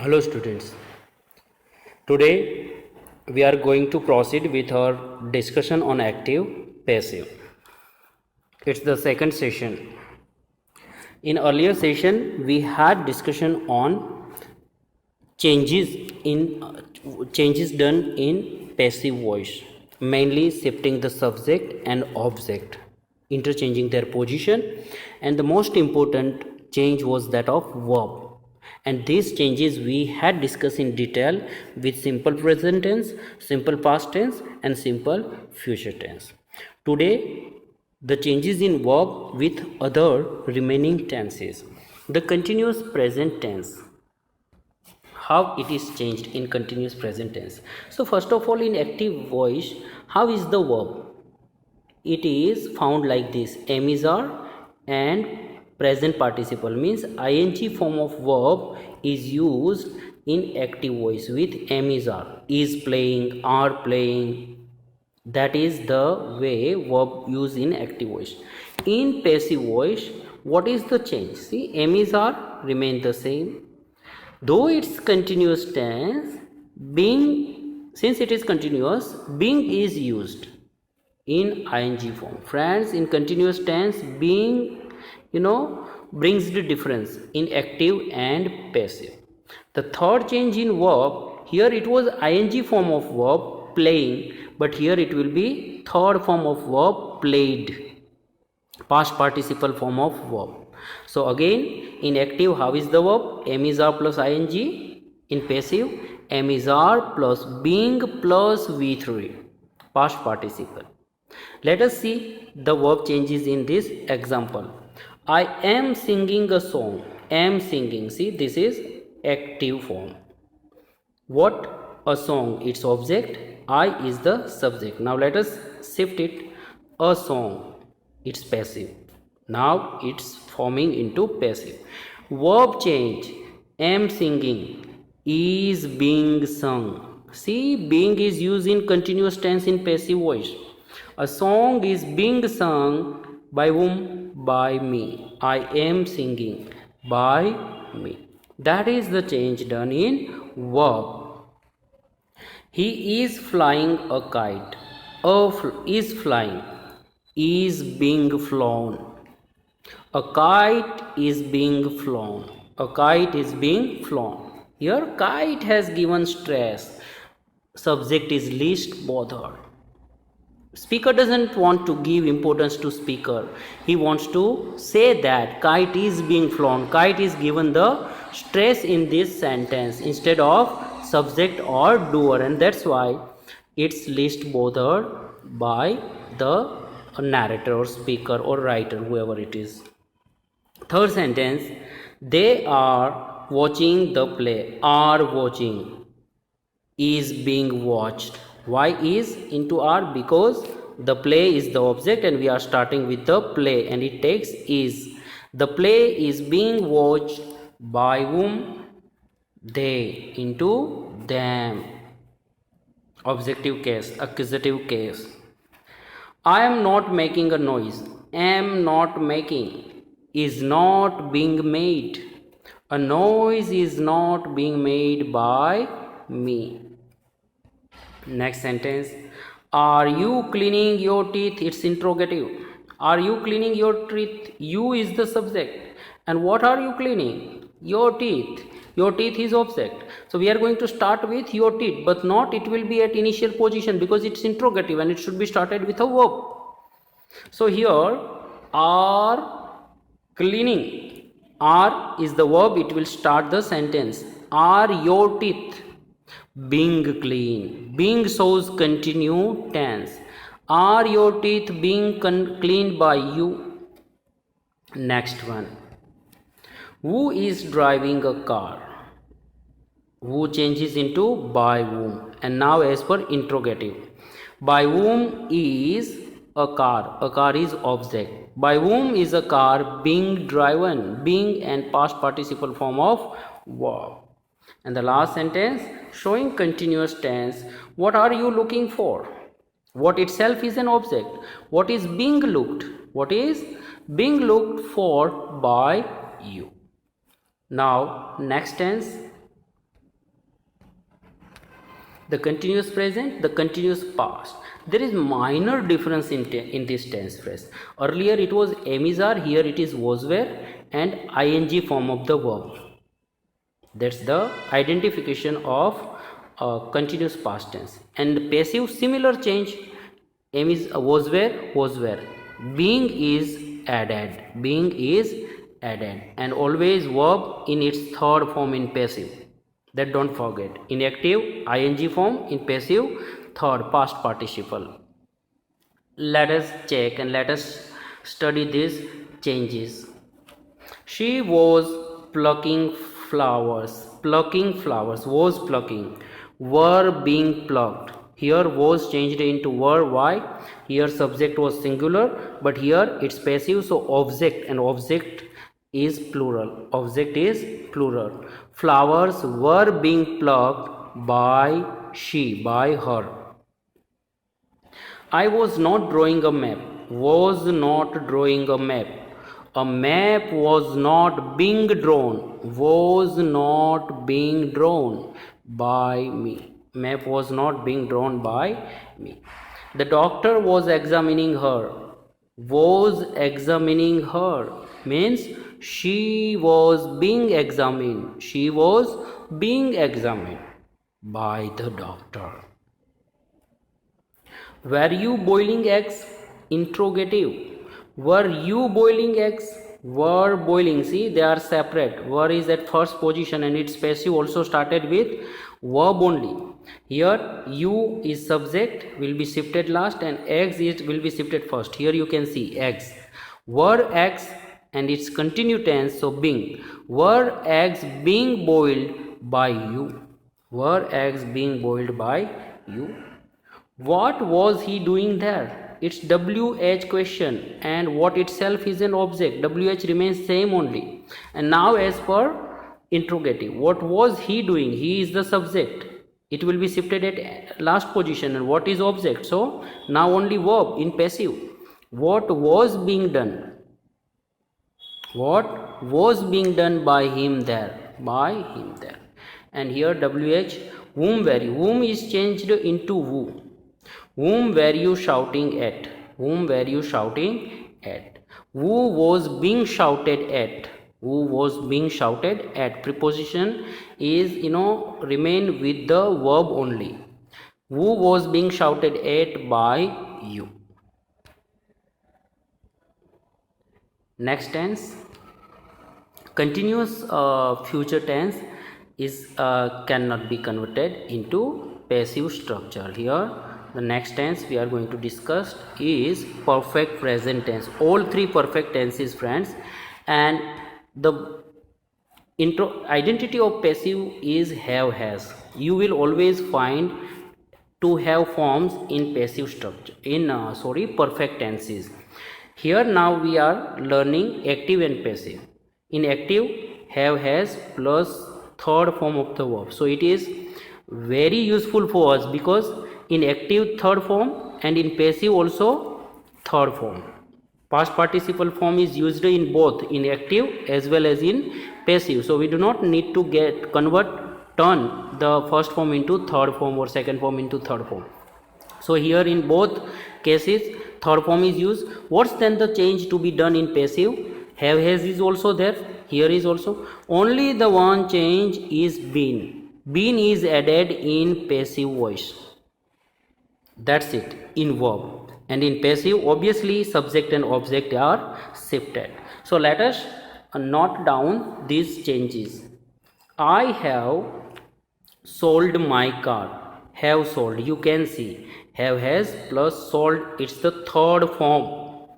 Hello students, today we are going to proceed with our discussion on active passive. It's the second session. In earlier session we had discussion on changes done in passive voice, mainly shifting the subject and object, interchanging their position, and the most important change was that of verb. And these changes we had discussed in detail with simple present tense, simple past tense, and simple future tense. Today the changes in verb with other remaining tenses. The continuous present tense, how it is changed in continuous present tense. So first of all, in active voice, how is the verb? It is found like this: am is are and present participle, means ing form of verb is used in active voice with am is playing, are playing. That is the way verb used in active voice. In passive voice, what is the change? See, am is are remain the same, though it's continuous tense. Being, since it is continuous, being is used in ing form. Friends, in continuous tense, being brings the difference in active and passive. The third change in verb, here it was ing form of verb playing, but here it will be third form of verb played, past participle form of verb. So again, in active, how is the verb? am is are plus ing. In passive, am is are plus being plus v3, past participle. Let us see the verb changes in this example. I am singing a song. Am singing. See, this is active form. What? A song, its object. I is the subject. Now let us shift it. A song, it's passive. Now it's forming into passive. Verb change. Am singing. Is being sung. See, being is used in continuous tense in passive voice. A song is being sung by whom? By me. I am singing by me. That is the change done in verb. He is flying a kite. Is flying. Is being flown. A kite is being flown. A kite is being flown. Here kite has given stress. Subject is least bothered. Speaker doesn't want to give importance to speaker. He wants to say that kite is being flown. Kite is given the stress in this sentence instead of subject or doer, and that's why it's least bothered by the narrator or speaker or writer, whoever it is. Third sentence, they are watching the play. Are watching. Is being watched. Why is into are? Because the play is the object and we are starting with the play and it takes is. The play is being watched by whom? They, into them. Objective case, accusative case. I am not making a noise. Am not making is not being made. A noise is not being made by me. Next sentence, are you cleaning your teeth? It's interrogative. Are you cleaning your teeth? You is the subject. And what are you cleaning? Your teeth. Your teeth is object. So we are going to start with your teeth, but not it will be at initial position because it's interrogative and it should be started with a verb. So here, are cleaning. Are is the verb, it will start the sentence. Are your teeth? being clean. Being shows continue tense. Are your teeth being cleaned by you? Next one. Who is driving a car? Who changes into by whom. And now as per interrogative. By whom is a car? A car is object. By whom is a car being driven? Being and past participle form of verb. And the last sentence, showing continuous tense. What are you looking for? What itself is an object. What is being looked? What is being looked for by you? Now next tense, the continuous present, the continuous past. There is minor difference in this tense phrase. Earlier it was am is are, here it is was were and ing form of the verb. That's the identification of continuous past tense. And passive, similar change. Am is was were. Being is added. Being is added. And always verb in its third form in passive. That don't forget. In active, ing form. In passive, third past participle. Let us check and let us study these changes. She was plucking flowers. Plucking flowers. Was plucking. Were being plucked. Here was changed into were. Why? Here subject was singular, but here it's passive, so object, and object is plural. Object is plural. Flowers were being plucked by she, by her. I was not drawing a map. Was not drawing a map. A map was not being drawn. Was not being drawn by me. Map was not being drawn by me. The doctor was examining her. Was examining her means she was being examined. She was being examined by the doctor. Were you boiling eggs? Interrogative. Were you boiling eggs? Were boiling. See, they are separate. Were is at first position and its passive also started with verb only. Here you is subject, will be shifted last, and eggs will be shifted first. Here you can see eggs. Were eggs and its continued tense, so being. Were eggs being boiled by you? Were eggs being boiled by you? What was he doing there? It's WH question, and what itself is an object. WH remains same only. And now as per interrogative, what was he doing? He is the subject. It will be shifted at last position, and what is object? So now only verb in passive. What was being done? What was being done by him there? By him there. And here WH, whom were you? Whom is changed into who. Whom were you shouting at? Whom were you shouting at? Who was being shouted at? Who was being shouted at? Preposition is, remain with the verb only. Who was being shouted at by you? Next tense. Continuous future tense is cannot be converted into passive structure. Here the next tense we are going to discuss is perfect present tense. All three perfect tenses, friends. And the identity of passive is have, has. You will always find to have forms in passive structure, in perfect tenses. Here now we are learning active and passive. In active, have, has plus third form of the verb. So it is very useful for us because in active third form and in passive also third form. Past participle form is used in both, in active as well as in passive. So we do not need to turn the first form into third form or second form into third form. So here in both cases third form is used. What's then the change to be done in passive? Have, has is also there. Here is also. Only the one change is been. Been is added in passive voice. That's it in verb. And in passive, obviously subject and object are shifted. So let us note down these changes. I have sold my car. Have sold, you can see have has plus sold, it's the third form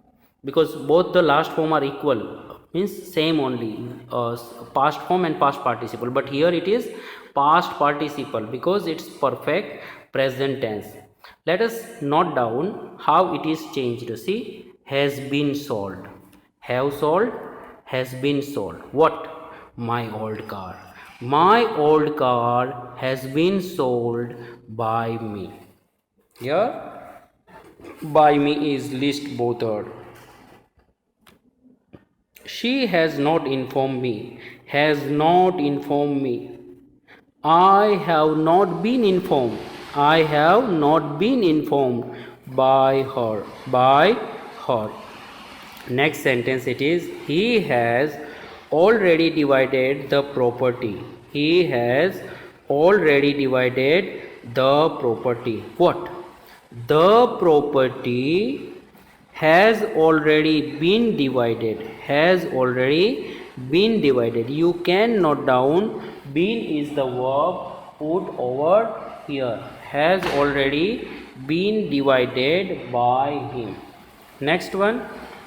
because both the last form are equal, means same only, past form and past participle, but here it is past participle because it's perfect present tense. Let us note down how it is changed. See, has been sold, have sold, has been sold. What? My old car. My old car has been sold by me. Here, by me is least bothered. She has not informed me. Has not informed me. I have not been informed. I have not been informed by her. By her. Next sentence it is, he has already divided the property. He has already divided the property. What? The property has already been divided. Has already been divided. You can note down, been is the verb put over here. Has already been divided by him. Next one,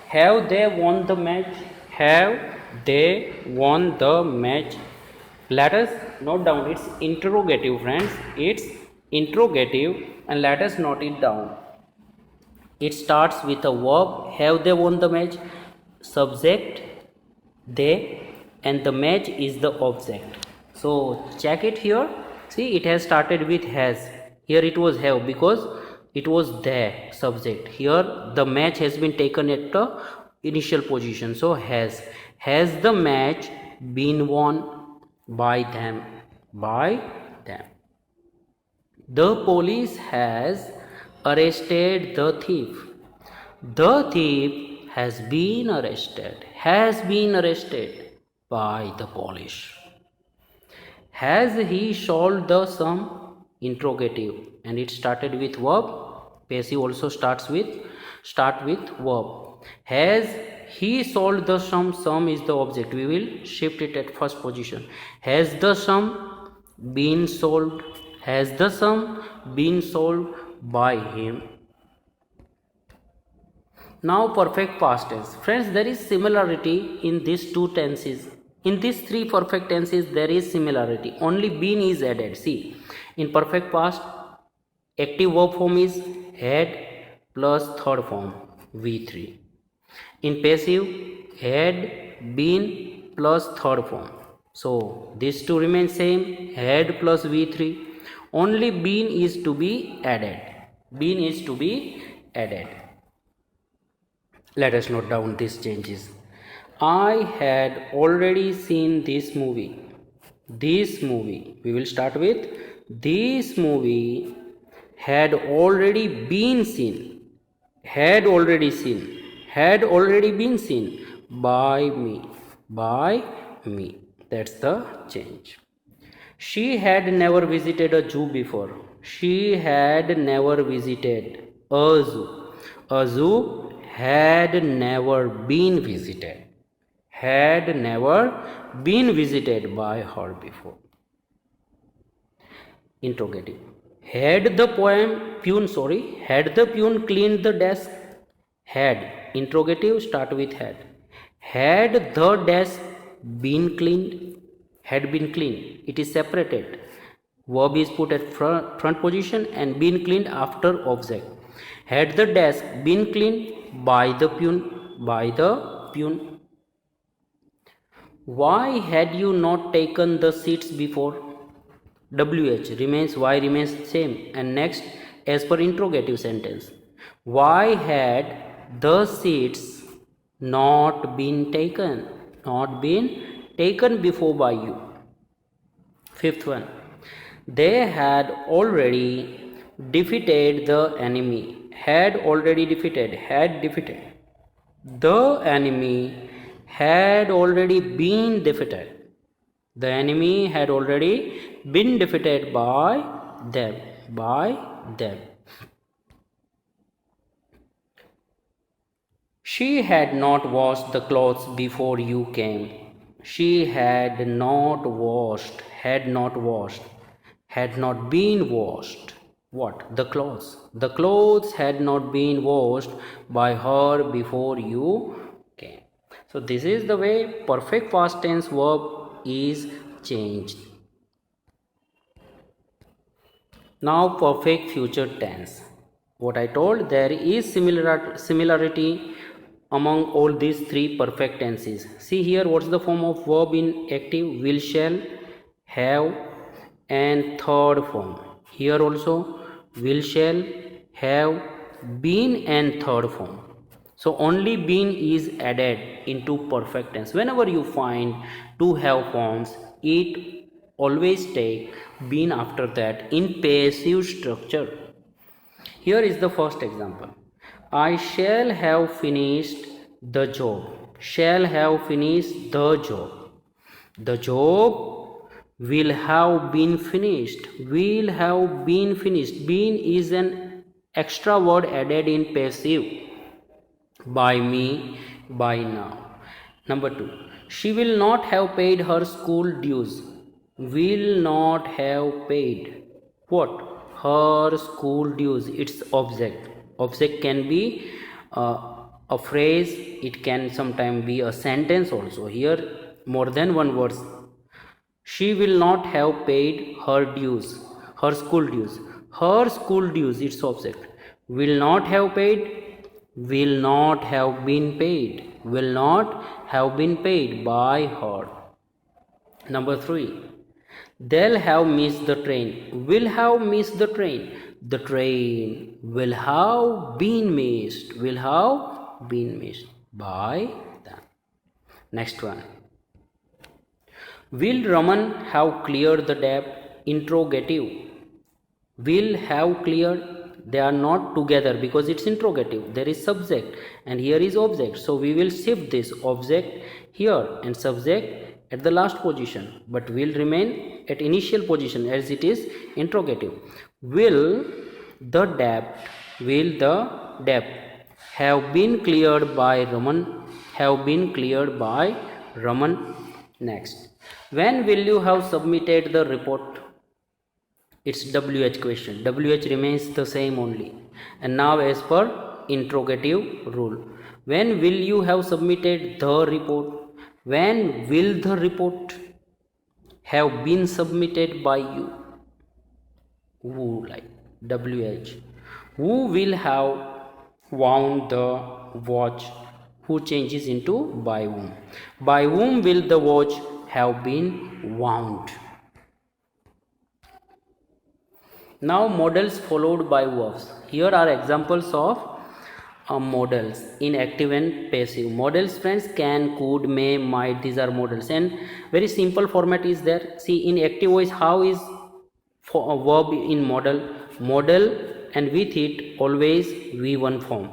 have they won the match? Have they won the match? Let us note down, it's interrogative, friends. It's interrogative, and let us note it down. It starts with a verb, have they won the match, subject they, and the match is the object. So check it here. See, it has started with has. Here it was have because it was their subject. Here the match has been taken at the initial position. So has the match been won by them? By them. The police has arrested the thief. The thief has been arrested. Has been arrested by the police. Has he solved the sum? Interrogative, and it started with verb. Passive also start with verb. Has he solved the sum? Sum is the object. We will shift it at first position. Has the sum been solved? Has the sum been solved by him? Now perfect past tense. Friends, there is similarity in these two tenses. In these three perfect tenses, there is similarity. Only been is added. See, in perfect past, active verb form is had plus third form V3. In passive, had, been plus third form. So these two remain same, had plus V3. Only been is to be added. Been is to be added. Let us note down these changes. I had already seen this movie. This movie. We will start with this movie had already been seen. Had already seen. Had already been seen by me. By me. That's the change. She had never visited a zoo before. She had never visited a zoo. A zoo had never been visited. Had never been visited by her before. Interrogative. Had the peon cleaned the desk? Had. Interrogative start with had. Had the desk been cleaned? Had been cleaned. It is separated. Verb is put at front position and been cleaned after object. Had the desk been cleaned by the peon? By the peon. Why had you not taken the seats before? WH remains, Y remains same, and next as per interrogative sentence. Why had the seats not been taken? Not been taken before by you. Fifth one. They had already defeated the enemy. Had already defeated. Had defeated. The enemy had already been defeated. The enemy had already been defeated by them. By them. She had not washed the clothes before you came. She had not washed. Had not washed. had not been washed. What? The clothes. The clothes had not been washed by her before you came. So this is the way perfect past tense verb is changed. Now perfect future tense. What I told, there is similarity among all these three perfect tenses. See here, what's the form of verb in active? Will, shall, have, and third form. Here also will, shall, have, been, and third form. So only been is added into perfect tense. Whenever you find to have forms, it always take been after that in passive structure. Here is the first example. I shall have finished the job. Shall have finished the job. The job will have been finished. Will have been finished. Been is an extra word added in passive. By me, by now. Number 2. She will not have paid her school dues. Will not have paid. What? Her school dues. It's object. Object can be a phrase. It can sometimes be a sentence also. Here more than one word. She will not have paid her dues. Her school dues. Her school dues. It's object. Will not have paid. Will not have been paid. Will not have been paid by her. Number 3. They'll have missed the train. Will have missed the train. The train will have been missed. Will have been missed by them. Next one. Will Raman have cleared the debt? Interrogative. Will have cleared. They are not together because it's interrogative. There is subject and here is object. So we will shift this object here and subject at the last position, but will remain at initial position as it is interrogative. Will the debt have been cleared by Raman? Have been cleared by Raman. Next. When will you have submitted the report? It's WH question. WH remains the same only. And now as per interrogative rule. When will you have submitted the report? When will the report have been submitted by you? Who, like WH. Who will have wound the watch? Who changes into by whom? By whom will the watch have been wound? Now modals followed by verbs. Here are examples of modals in active and passive. Modals, friends, can, could, may, might. These are modals, and very simple format is there. See, in active voice, how is for a verb in modal? Modal, and with it always V1 form.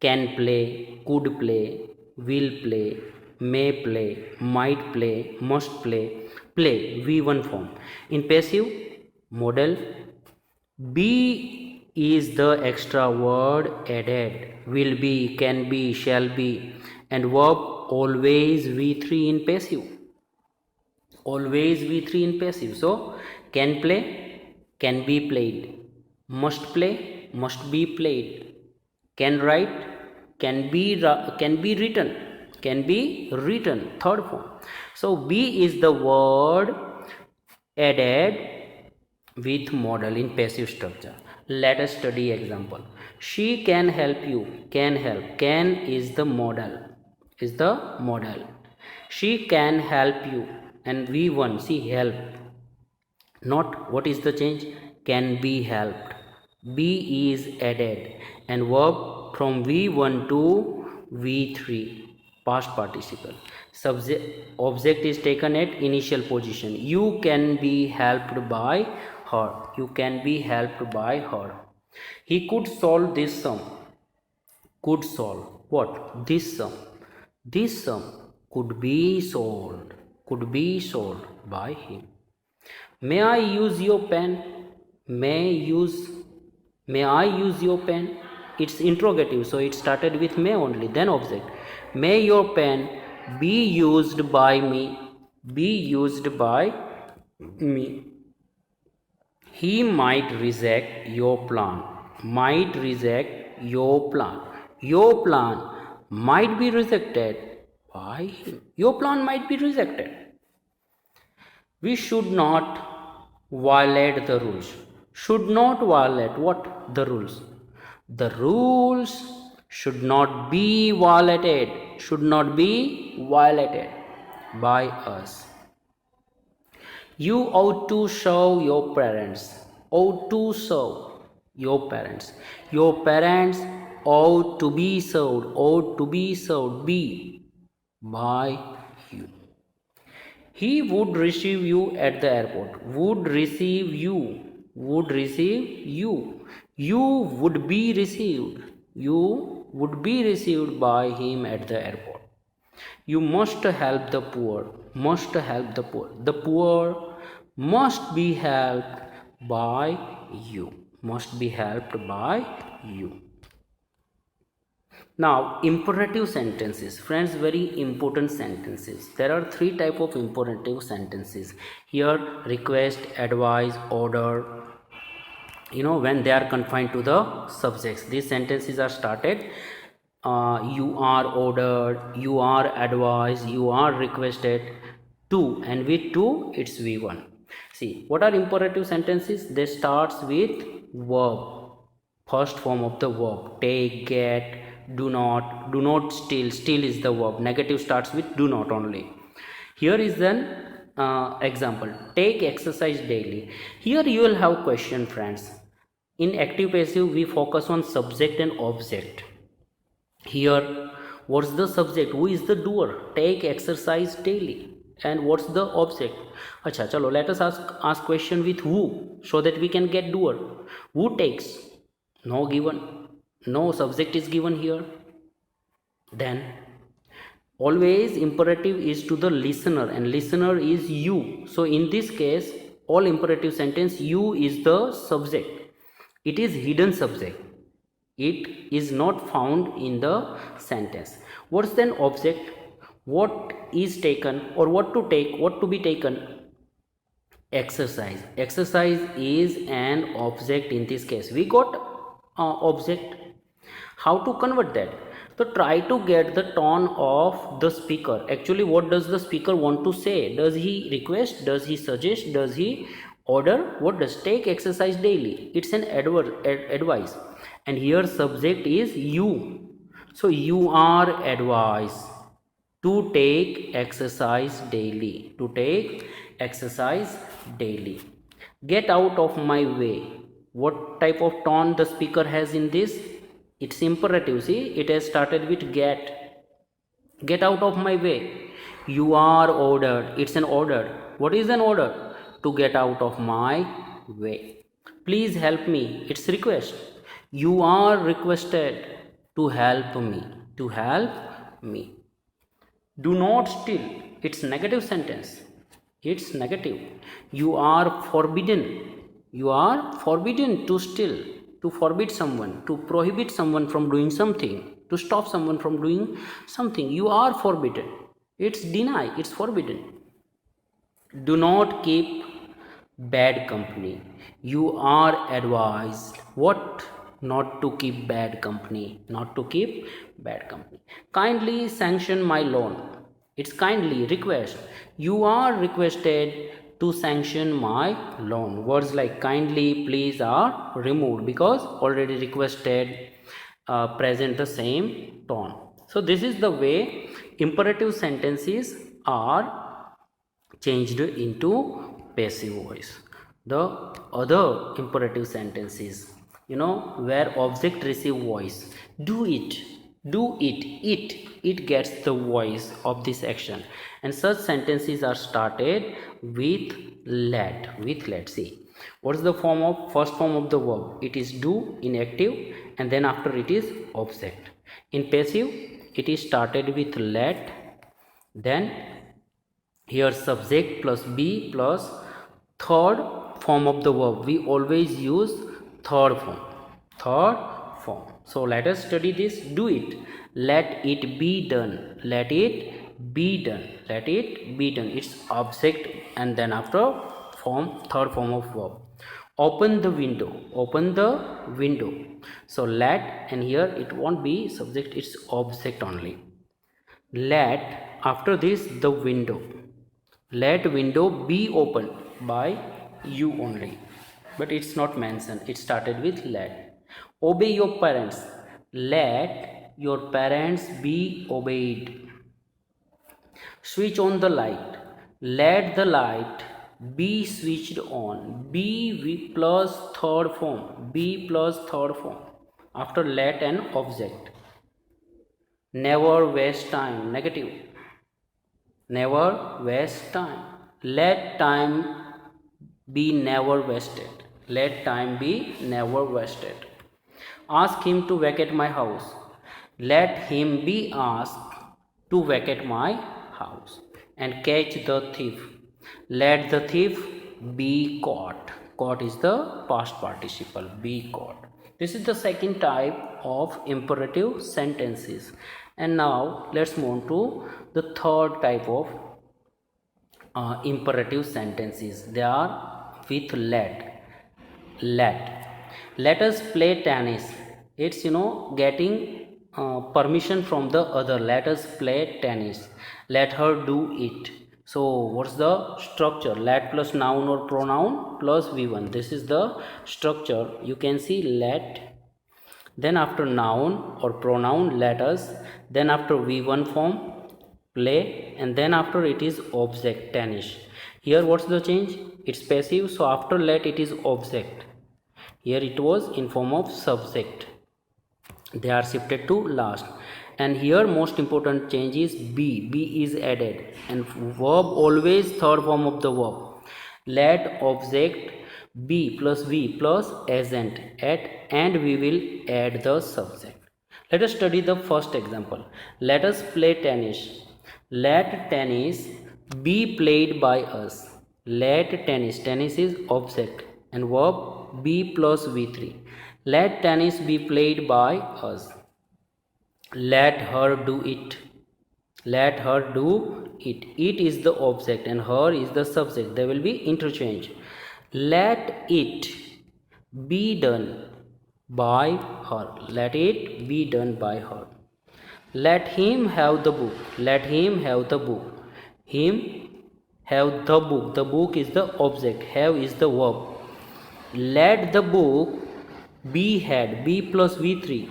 Can play, could play, will play, may play, might play, must play. Play V1 form. In passive modal, be is the extra word added. Will be, can be, shall be, and verb always V3 in passive. Always V3 in passive. So can play, can be played. Must play, must be played. Can write, can be written. Can be written. Third form. So be is the word added with modal in passive structure. Let us study example. She can help you. Can help. Can is the modal. Is the modal. She can help you. And V1, see, help. Not what is the change? Can be helped. Be is added. And verb from V1 to V3. Past participle. Subject, object is taken at initial position. You can be helped by her. You can be helped by her. He could solve this sum. Could solve what? This sum. This sum could be solved. Could be solved by him. May I use your pen? May I use your pen? It's interrogative, so it started with may only, then object. May your pen be used by me? Be used by me. he might reject your plan. Might reject your plan. Your plan might be rejected by him. Your plan might be rejected. We should not violate the rules. Should not violate what? The rules. The rules should not be violated. Should not be violated by us. You ought to serve your parents. Ought to serve your parents. Your parents ought to be served. Ought to be served. Be by you. He would receive you at the airport. Would receive you. Would receive you. You would be received. You would be received by him at the airport. You must help the poor. Must help the poor. The poor must be helped by you. Must be helped by you. Now, imperative sentences. Friends, very important sentences. There are three types of imperative sentences. Here, request, advise, order. When they are confined to the subjects. These sentences are started. You are ordered, you are advised, you are requested to, and with to, it's V1. See, what are imperative sentences? They starts with verb. First form of the verb. Take, get, do not steal. Steal is the verb. Negative starts with do not only. Here is an example. Take exercise daily. Here you will have question, friends. In active passive, we focus on subject and object. Here, what's the subject? Who is the doer? Take exercise daily. And what's the object? Acha, chalo, let us ask question with who, so that we can get doer. Who takes? No given. No subject is given here. Then, always imperative is to the listener, and listener is you. So in this case, all imperative sentence, you is the subject. It is hidden subject. It is not found in the sentence. What's then object? What is taken, or what to take, what to be taken? Exercise. Exercise is an object in this case. We got object. How to convert that? So try to get the tone of the speaker. Actually, what does the speaker want to say? Does he request? Does he suggest? Does he order? What does take exercise daily? It's an advice. And here subject is you. So you are advised to take exercise daily. To take exercise daily. Get out of my way. What type of tone the speaker has in this? It's imperative. See, it has started with get. Get out of my way. You are ordered. It's an order. What is an order? To get out of my way. Please help me. It's request. You are requested to help me. To help me. Do not steal. It's negative sentence. It's negative. You are forbidden. You are forbidden to steal. To forbid someone. To prohibit someone from doing something. To stop someone from doing something. You are forbidden. It's deny. It's forbidden. Do not keep bad company. You are advised. What? Not to keep bad company. Not to keep bad company. Kindly sanction my loan. It's kindly, request. You are requested to sanction my loan. Words like kindly, please are removed because already requested present the same tone. So this is the way imperative sentences are changed into passive voice. The other imperative sentences, where object receive voice. Do it. Do it. It gets the voice of this action. And such sentences are started with let. With let. See, what is the first form of the verb? It is do in active, and then after it is object. In passive, it is started with let, then here subject plus be plus third form of the verb. We always use third form. So let us study this. Do it. Let it be done. Let it be done. Let it be done. It's object, and then after third form of verb. open the window, open the window. So let, and here it won't be subject, it's object only. Let, after this the window, let window be opened by you only, but it's not mentioned, it started with let. Obey your parents, let your parents be obeyed. Switch on the light, let the light be switched on. Plus third form, be plus third form after let an object. Never waste time, negative, never waste time. Let time be never wasted, let time be never wasted. Ask him to vacate my house, let him be asked to vacate my house. And catch the thief, let the thief be caught. Caught is the past participle, be caught. This is the second type of imperative sentences. And now let's move to the third type of imperative sentences. They are with let. Let us play tennis. It's getting permission from the other. Let us play tennis, let her do it. So what's the structure? Let plus noun or pronoun plus v1. This is the structure. You can see let, then after noun or pronoun let us, then after v1 form play, and then after it is object tennis. Here what's the change? It's passive, so after let it is object. Here it was in form of subject, they are shifted to last. And here most important change is be is added, and verb always third form of the verb. Let object be plus v plus agent at, and we will add the subject. Let us study the first example. Let us play tennis. Let tennis be played by us. Let tennis, tennis is object and verb be plus v3. Let tennis be played by us. Let her do it. Let her do it. It is the object and her is the subject. They will be interchange. Let it be done by her. Let it be done by her. Let him have the book. Let him have the book. Him have the book. The book is the object. Have is the verb. Let the book be had. Be plus v3.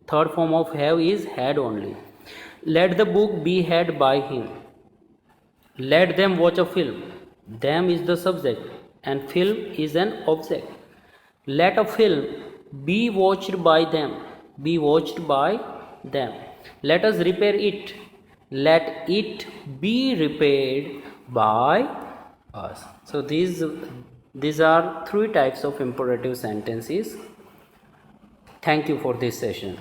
Third form of have is had only. Let the book be had by him. Let them watch a film. Them is the subject and film is an object. Let a film be watched by them. Be watched by them. Let us repair it. Let it be repaired by us. So these are three types of imperative sentences. Thank you for this session.